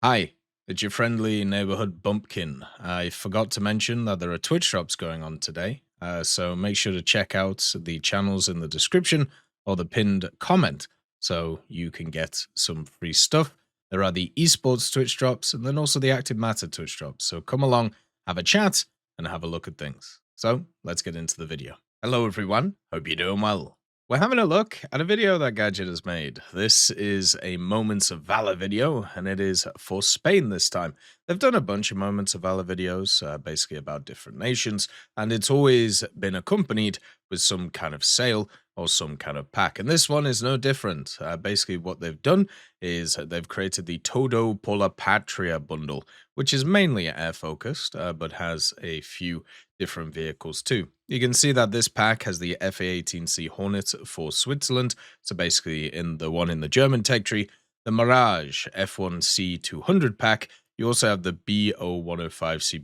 Hi, it's your friendly neighborhood bumpkin. I forgot to mention that there are Twitch drops going on today, so make sure to check out the channels in the description or the pinned comment so you can get some free stuff. There are the esports Twitch drops and then also the active matter Twitch drops. So come along, have a chat, and have a look at things. So let's get into the video. Hello, everyone. Hope you're doing well. We're having a look at a video that Gadget has made. This is a Moments of Valor video, and it is for Spain this time. They've done a bunch of Moments of Valor videos, basically about different nations, and it's always been accompanied with some kind of sale or some kind of pack. And this one is no different. Basically, what they've done is they've created the Todo por la Patria bundle, which is mainly air focused, but has a few different vehicles too. You can see that this pack has the FA-18C Hornet for Switzerland, so basically in the one in the German tech tree, the Mirage F1C 200 pack. You also have the BO105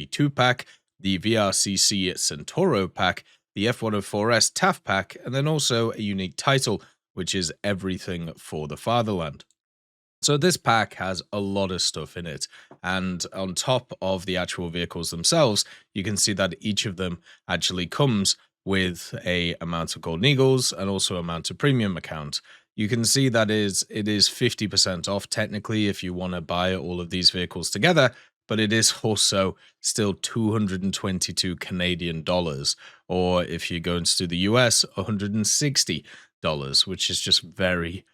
CB2 pack, the VRCC Centauro pack, the F104S TAF pack, and then also a unique title, which is Everything for the Fatherland. So this pack has a lot of stuff in it, and on top of the actual vehicles themselves, you can see that each of them actually comes with a amount of golden eagles and also amount of premium account. You can see that it is 50% off technically if you want to buy all of these vehicles together, but it is also still 222 Canadian dollars, or if you're going to the US, $160, which is just very,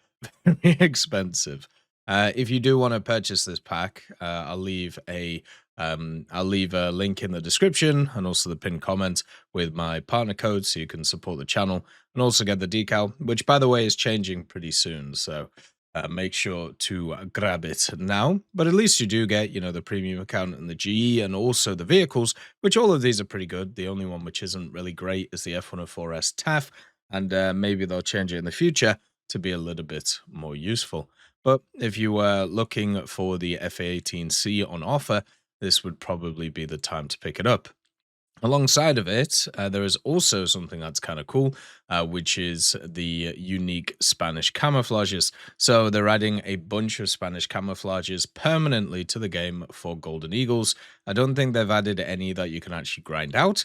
very expensive. If you do want to purchase this pack, I'll leave a link in the description and also the pinned comment with my partner code so you can support the channel and also get the decal, which by the way is changing pretty soon. So make sure to grab it now. But at least you do get, the premium account and the GE and also the vehicles, which all of these are pretty good. The only one which isn't really great is the F104S TAF, and maybe they'll change it in the future to be a little bit more useful. But if you were looking for the FA-18C on offer, this would probably be the time to pick it up. Alongside of it, there is also something that's kind of cool, which is the unique Spanish camouflages. So they're adding a bunch of Spanish camouflages permanently to the game for Golden Eagles. I don't think they've added any that you can actually grind out.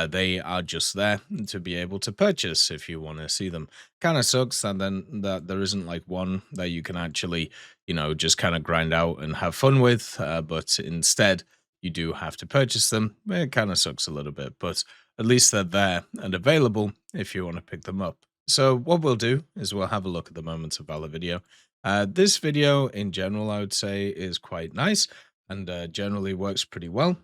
They are just there to be able to purchase if you want to see them. Kind of sucks that there isn't like one that you can actually, just kind of grind out and have fun with, but instead you do have to purchase them. It kind of sucks a little bit, but at least they're there and available if you want to pick them up. So what we'll do is we'll have a look at the Moments of Valor video. This video in general, I would say, is quite nice and generally works pretty well.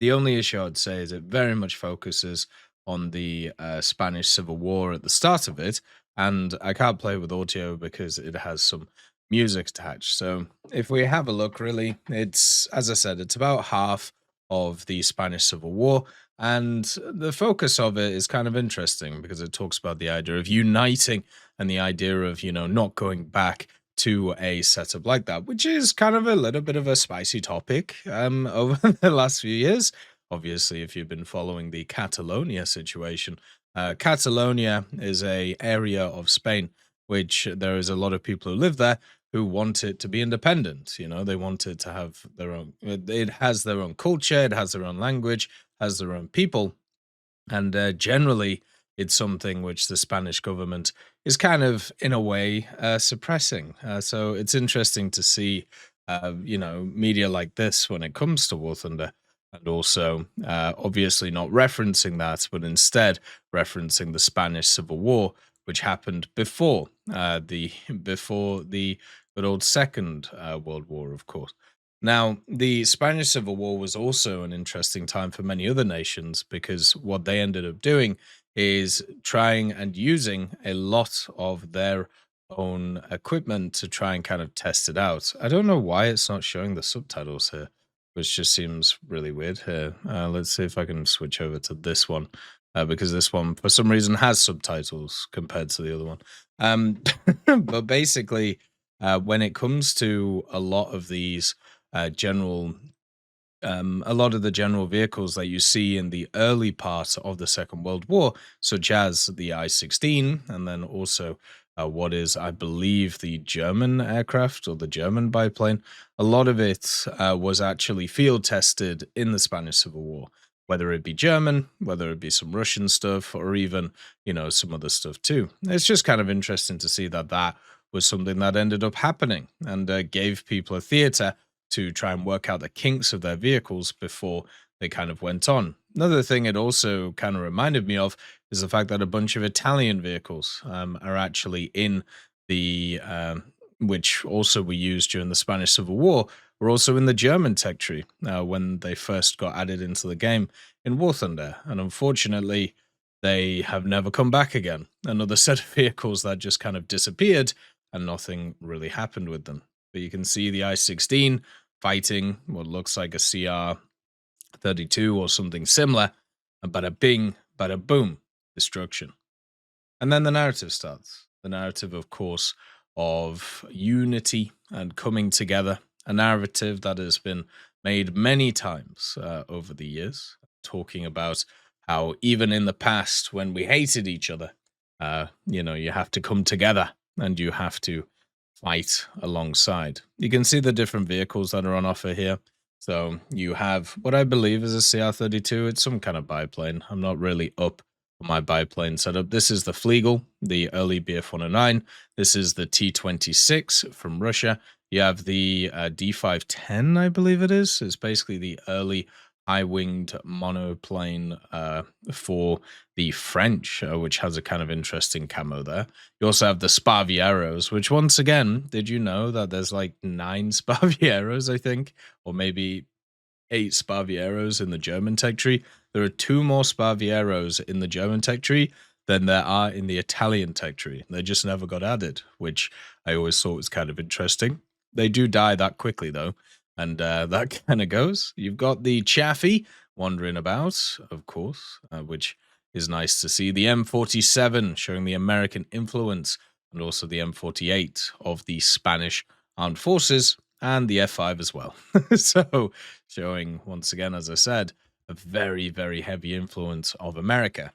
The only issue I'd say is it very much focuses on the Spanish Civil War at the start of it, and I can't play with audio because it has some music attached. So if we have a look, really, it's, as I said, it's about half of the Spanish Civil War, and the focus of it is kind of interesting because it talks about the idea of uniting and the idea of, not going back to a setup like that, which is kind of a little bit of a spicy topic over the last few years. Obviously, if you've been following the Catalonia situation, Catalonia is a area of Spain which there is a lot of people who live there who want it to be independent. They want it to have their own. It has their own culture, it has their own language, has their own people, and generally, it's something which the Spanish government is kind of, in a way, suppressing. So it's interesting to see, media like this when it comes to War Thunder, and also obviously not referencing that, but instead referencing the Spanish Civil War, which happened before the good old Second World War, of course. Now, the Spanish Civil War was also an interesting time for many other nations because what they ended up doing is trying and using a lot of their own equipment to try and kind of test it out. I don't know why it's not showing the subtitles here, which just seems really weird here. Let's see if I can switch over to this one because this one, for some reason, has subtitles compared to the other one. But basically, when it comes to a lot of these general a lot of the general vehicles that you see in the early part of the Second World War, such as the I-16, and then also what is, I believe, the German aircraft or the German biplane. A lot of it was actually field tested in the Spanish Civil War, whether it be German, whether it be some Russian stuff, or even, some other stuff too. It's just kind of interesting to see that that was something that ended up happening and gave people a theater to try and work out the kinks of their vehicles before they kind of went on. Another thing it also kind of reminded me of is the fact that a bunch of Italian vehicles are actually in the, which also were used during the Spanish Civil War, were also in the German tech tree when they first got added into the game in War Thunder. And unfortunately, they have never come back again. Another set of vehicles that just kind of disappeared and nothing really happened with them. But you can see the I-16 fighting what looks like a CR-32 or something similar, and bada bing, bada boom, destruction. And then the narrative starts. The narrative, of course, of unity and coming together. A narrative that has been made many times over the years, talking about how even in the past, when we hated each other, you have to come together and you have to fight alongside. You can see the different vehicles that are on offer here. So you have what I believe is a CR-32. It's some kind of biplane. I'm not really up on my biplane setup. This is the Flegel, the early Bf-109. This is the T-26 from Russia. You have the D-510, I believe it is. It's basically the early high-winged monoplane for the French, which has a kind of interesting camo there. You also have the Sparvieros, which once again, did you know that there's like 9 Sparvieros, I think, or maybe 8 Sparvieros in the German tech tree? There are 2 more Sparvieros in the German tech tree than there are in the Italian tech tree. They just never got added, which I always thought was kind of interesting. They do die that quickly, though, and that kind of goes. You've got the Chaffee wandering about, of course, which is nice to see. The M47 showing the American influence, and also the M48 of the Spanish armed forces, and the F5 as well. So showing, once again, as I said, a very, very heavy influence of America.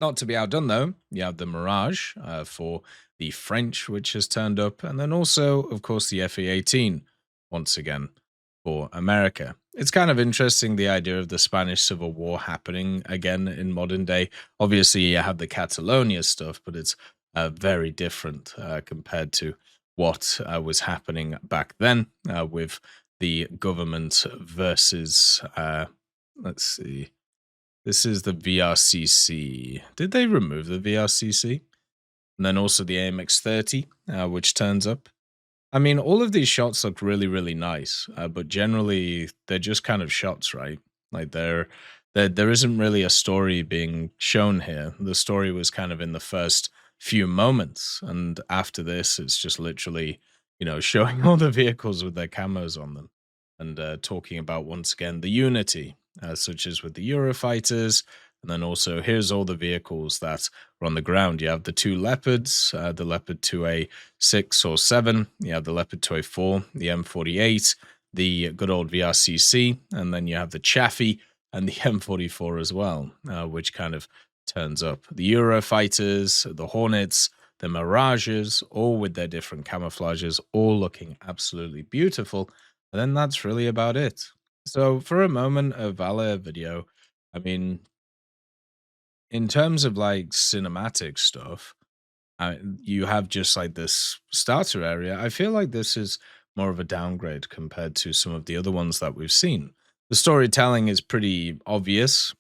Not to be outdone, though, you have the Mirage for the French, which has turned up, and then also, of course, the FE-18, once again, for America. It's kind of interesting, the idea of the Spanish Civil War happening again in modern day. Obviously, you have the Catalonia stuff, but it's very different compared to what was happening back then with the government versus, let's see, this is the VRCC. Did they remove the VRCC? And then also the AMX-30, which turns up. I mean, all of these shots look really, really nice, but generally they're just kind of shots, right? Like there isn't really a story being shown here. The story was kind of in the first few moments, and after this, it's just literally, showing all the vehicles with their camos on them, and talking about once again the unity, such as with the Eurofighters, and then also here's all the vehicles that are on the ground. You have the 2 Leopards, the Leopard 2A6 or 7, you have the Leopard 2A4, the M48, the good old VRCC, and then you have the Chaffee and the M44 as well, which kind of turns up. The Eurofighters, the Hornets, the Mirages, all with their different camouflages, all looking absolutely beautiful. And then that's really about it. So for a moment, a Valor video, I mean, in terms of like cinematic stuff, you have just like this starter area. I feel like this is more of a downgrade compared to some of the other ones that we've seen. The storytelling is pretty obvious,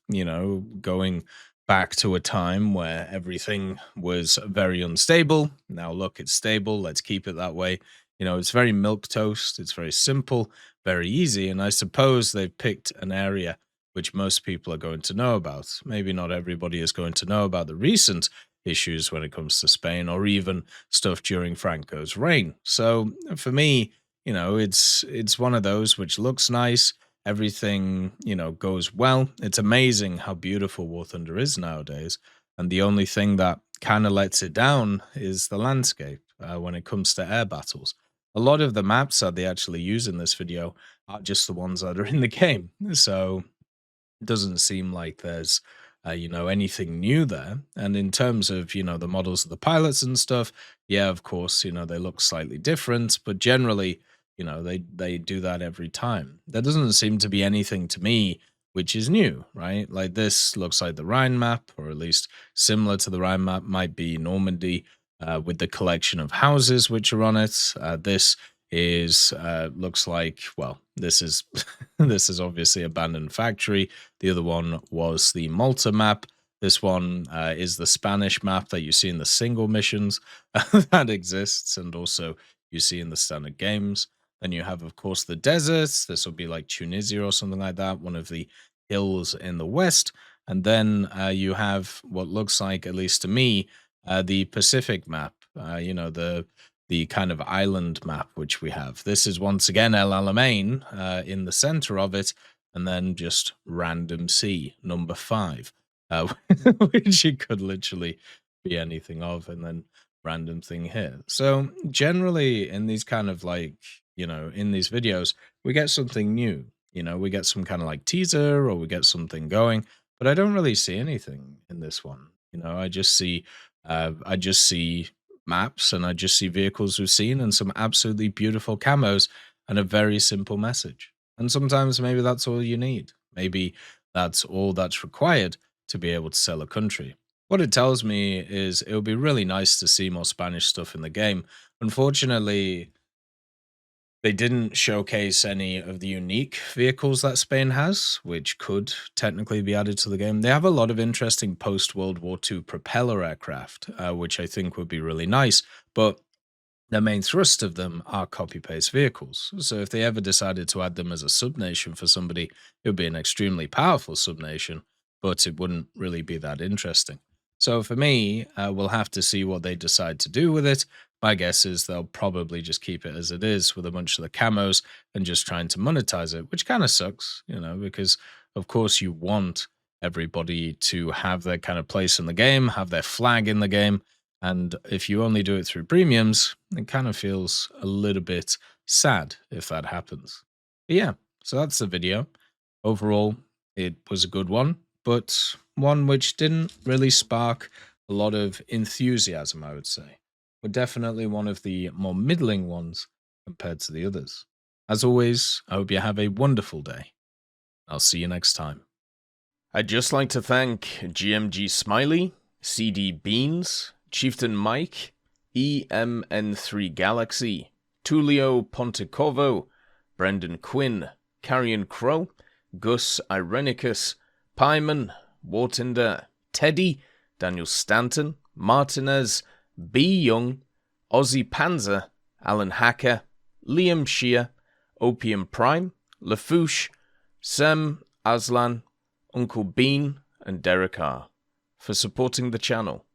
going back to a time where everything was very unstable. Now, look, it's stable. Let's keep it that way. It's very milk toast. It's very simple, very easy. And I suppose they've picked an area which most people are going to know about. Maybe not everybody is going to know about the recent issues when it comes to Spain or even stuff during Franco's reign. So for me, it's one of those which looks nice. Everything, goes well. It's amazing how beautiful War Thunder is nowadays. And the only thing that kind of lets it down is the landscape when it comes to air battles. A lot of the maps that they actually use in this video are just the ones that are in the game. So it doesn't seem like there's anything new there. And in terms of, the models of the pilots and stuff, yeah, of course, they look slightly different, but generally, they do that every time. There doesn't seem to be anything to me which is new, right? Like this looks like the Rhine map, or at least similar to the Rhine map, might be Normandy with the collection of houses which are on it. This is looks like, well, this is this is obviously abandoned factory. The other one was the Malta map. This one is the Spanish map that you see in the single missions that exists, and also you see in the standard games. Then you have, of course, the deserts. This will be like Tunisia or something like that, one of the hills in the west. And then you have what looks like, at least to me, the Pacific map. The kind of island map which we have. This is once again El Alamein in the center of it, and then just random sea number 5, which it could literally be anything of, and then random thing here. So generally in these kind of like, in these videos, we get something new. We get some kind of like teaser, or we get something going, but I don't really see anything in this one. I just see maps, and I just see vehicles we've seen and some absolutely beautiful camos and a very simple message. And sometimes maybe that's all you need. Maybe that's all that's required to be able to sell a country. What it tells me is it would be really nice to see more Spanish stuff in the game. Unfortunately, they didn't showcase any of the unique vehicles that Spain has, which could technically be added to the game. They have a lot of interesting post-World War II propeller aircraft, which I think would be really nice, but the main thrust of them are copy-paste vehicles. So if they ever decided to add them as a subnation for somebody, it would be an extremely powerful subnation, but it wouldn't really be that interesting. So for me, we'll have to see what they decide to do with it. My guess is they'll probably just keep it as it is with a bunch of the camos and just trying to monetize it, which kind of sucks, because of course you want everybody to have their kind of place in the game, have their flag in the game. And if you only do it through premiums, it kind of feels a little bit sad if that happens. But yeah, so that's the video. Overall, it was a good one, but one which didn't really spark a lot of enthusiasm, I would say. But definitely one of the more middling ones compared to the others. As always, I hope you have a wonderful day. I'll see you next time. I'd just like to thank GMG Smiley, CD Beans, Chieftain Mike, EMN3 Galaxy, Tulio Pontecorvo, Brendan Quinn, Carrion Crow, Gus Irenicus, Pyman, Wartinder, Teddy, Daniel Stanton, Martinez, B. Young, Ozzy Panzer, Alan Hacker, Liam Shear, Opium Prime, Lafouche, Sem, Aslan, Uncle Bean, and Derek R. for supporting the channel.